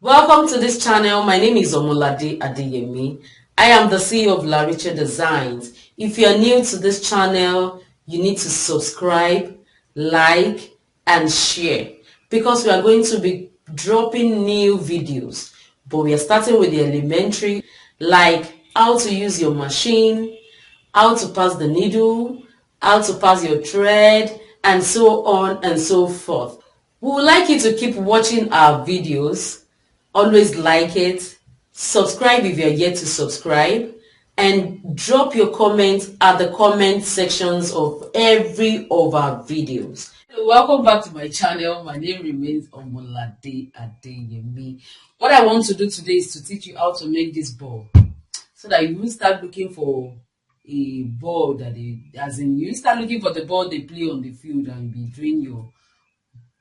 Welcome to this channel. My name is Omolade Adeyemi. I am the CEO of Lariche Designs. If you are new to this channel, you need to subscribe, like, and share because we are going to be dropping new videos. But we are starting with the elementary, like how to use your machine, how to pass the needle, how to pass your thread, and so on and so forth. We would like you to keep watching our videos. Always like it, subscribe if you're yet to subscribe, and drop your comments at the comment sections of every of our videos. Hello, welcome back to my channel. My name remains Omolade Adeyemi. What I want to do today is to teach you how to make this ball so that you will start looking for a ball as in you start looking for the ball they play on the field and be doing your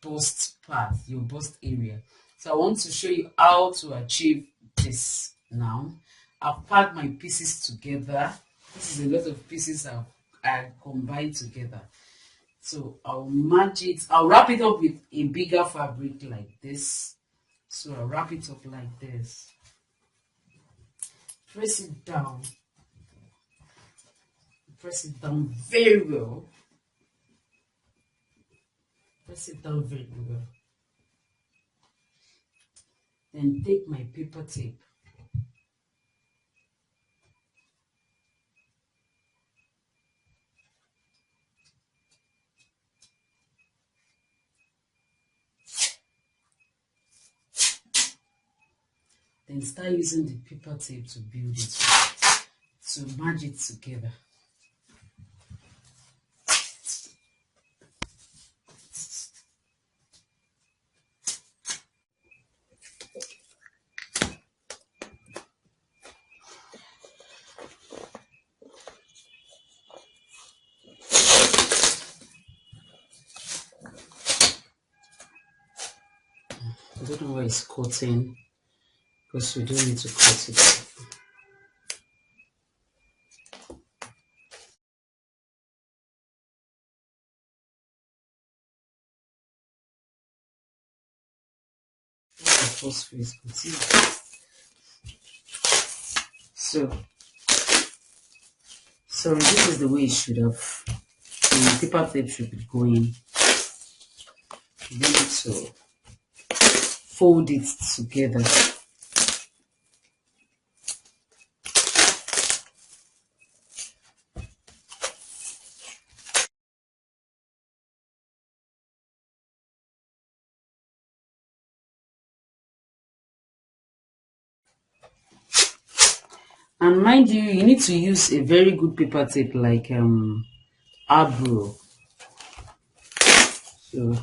bust part, your bust area. So I want to show you how to achieve this now. I've packed my pieces together. This is a lot of pieces I combined together. So I'll match it. I'll wrap it up with a bigger fabric like this. So I'll wrap it up like this. Press it down. Press it down very well. Press it down very well. Then take my paper tape. Then start using the paper tape to build it, to merge it together. I don't know why it's cutting because we don't need to cut it. The first phase, so this is the way it should have. The paper tape should be going. You need to fold it together. And mind you, you need to use a very good paper tape like Abro. So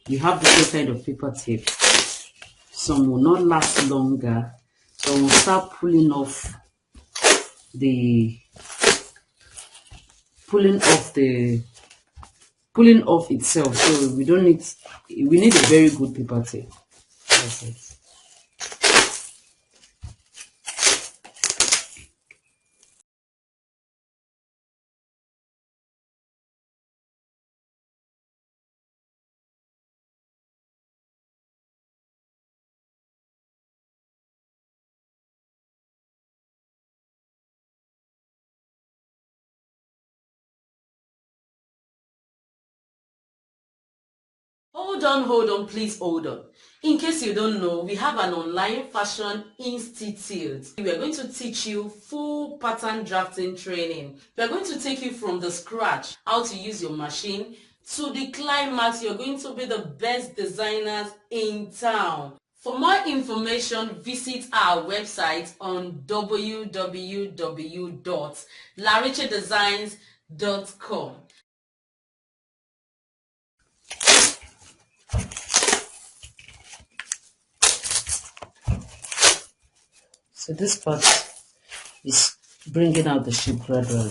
you have different kind of paper tape. Some will not last longer. Some will start pulling off itself. So we need a very good paper tape. That's it. Hold on, please hold on. In case you don't know, we have an online fashion institute. We are going to teach you full pattern drafting training. We are going to take you from the scratch, how to use your machine, to the climax. You're going to be the best designers in town. For more information, visit our website on www.larichedesigns.com. So this part is bringing out the shape gradually.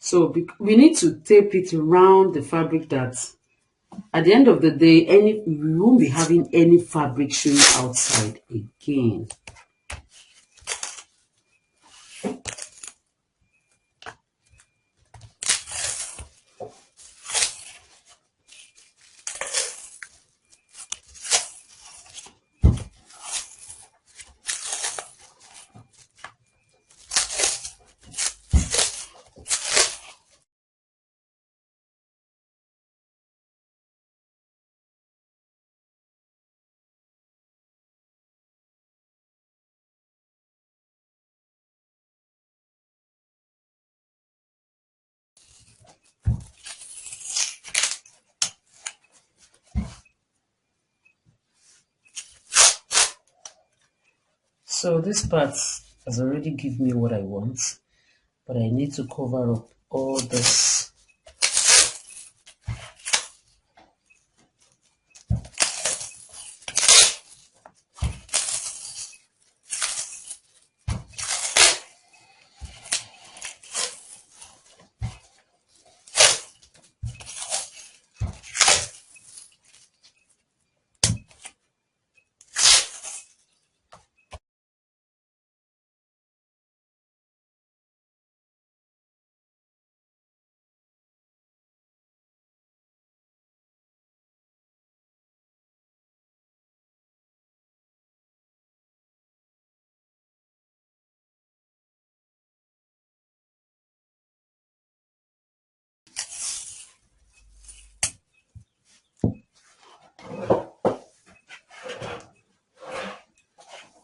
So we need to tape it around the fabric that at the end of the day, we won't be having any fabric showing outside again. So this part has already given me what I want, but I need to cover up all this.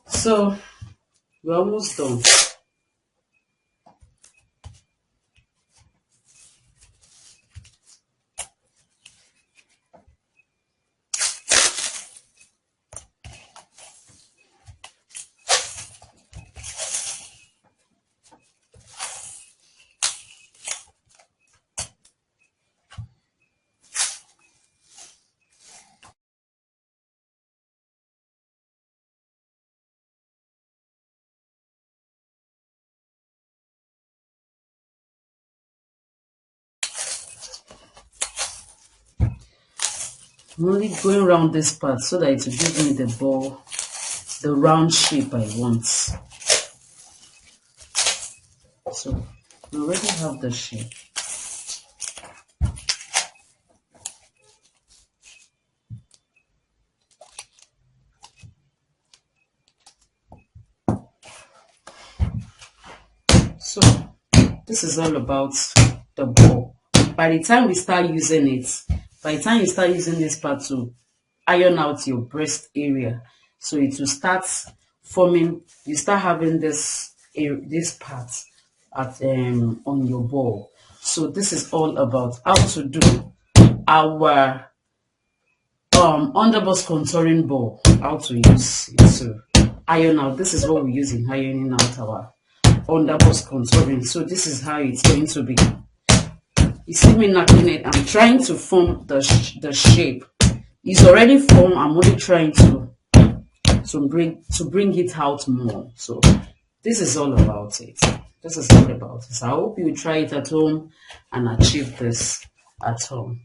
So we're almost done. I'm only going around this part so that it will give me the ball, the round shape I want. So we already have the shape. So this is all about the ball. By the time we start using it, by the time you start using this part to iron out your breast area, so it will start forming, you start having this part at on your ball. So this is all about how to do our underbust contouring ball, how to use it to iron out. This is what we use in ironing out our underbust contouring. So this is how it's going to be. You see me knocking it. I'm trying to form the shape. It's already formed. I'm only trying to bring it out more. So this is all about it. This is all about it. So I hope you try it at home and achieve this at home.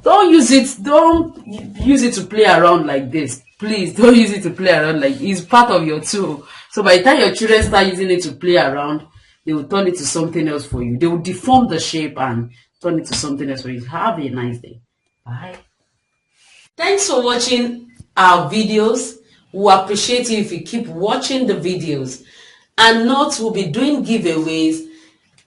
Don't use it to play around like this. Please don't use it to play around like it's part of your tool. So by the time your children start using it to play around, they will turn it to something else for you. They will deform the shape and turn it to something else for you. Have a nice day. Bye. Thanks for watching our videos. We appreciate you if you keep watching the videos. And note, we'll be doing giveaways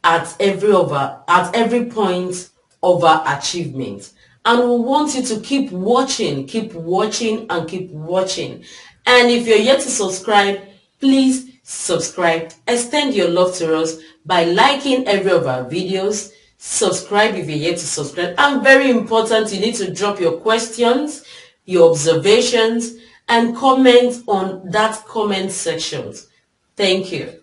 at every point of our achievement. And we want you to keep watching, and keep watching. And if you're yet to subscribe, please subscribe. Extend your love to us by liking every of our videos. Subscribe if you're yet to subscribe. And very important, you need to drop your questions, your observations, and comment on that comment section. Thank you.